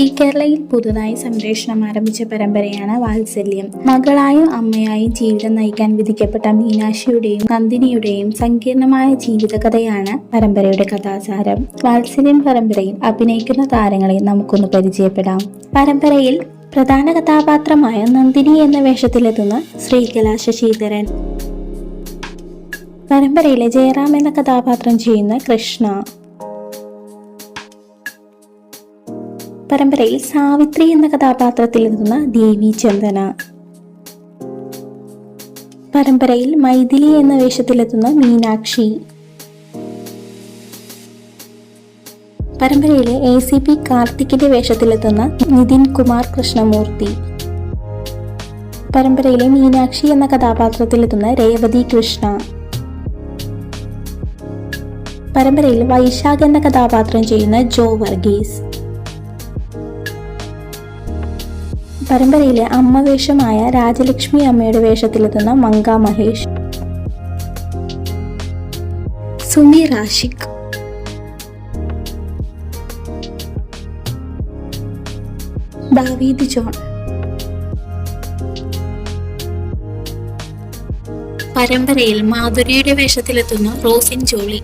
C കേരളയിൽ പുതുതായി സംപ്രേഷണം ആരംഭിച്ച പരമ്പരയാണ് വാത്സല്യം. മകളായും അമ്മയായും ജീവിതം നയിക്കാൻ വിധിക്കപ്പെട്ട മീനാക്ഷിയുടെയും നന്ദിനിയുടെയും സങ്കീർണമായ ജീവിതകഥയാണ് പരമ്പരയുടെ കഥാസാരം. വാത്സല്യം പരമ്പരയിൽ അഭിനയിക്കുന്ന താരങ്ങളെ നമുക്കൊന്ന് പരിചയപ്പെടാം. പരമ്പരയിൽ പ്രധാന കഥാപാത്രമായ നന്ദിനി എന്ന വേഷത്തിലെത്തുന്ന ശ്രീകല ശശിധരൻ, പരമ്പരയിലെ ജയറാം എന്ന കഥാപാത്രം ചെയ്യുന്ന കൃഷ്ണ, പരമ്പരയിൽ സാവിത്രി എന്ന കഥാപാത്രത്തിലെത്തുന്ന ദേവി ചന്ദന, പരമ്പരയിൽ മൈഥിലി എന്ന വേഷത്തിലെത്തുന്ന മീനാക്ഷി, പരമ്പരയിലെ ACP കാർത്തിക്കിന്റെ വേഷത്തിലെത്തുന്ന നിതിൻ കുമാർ കൃഷ്ണമൂർത്തി, പരമ്പരയിലെ മീനാക്ഷി എന്ന കഥാപാത്രത്തിലെത്തുന്ന രേവതി കൃഷ്ണ, പരമ്പരയിൽ വൈശാഖ് എന്ന കഥാപാത്രം ചെയ്യുന്ന ജോ വർഗീസ്, പരമ്പരയിലെ അമ്മ വേഷമായ രാജലക്ഷ്മി അമ്മയുടെ വേഷത്തിലെത്തുന്ന മങ്ക മഹേഷ്, സുമി റാഷിഖ്, ദാവീദ് ജോൺ, പരമ്പരയിൽ മാധുരിയുടെ വേഷത്തിലെത്തുന്ന റോസിൻ ജോളി,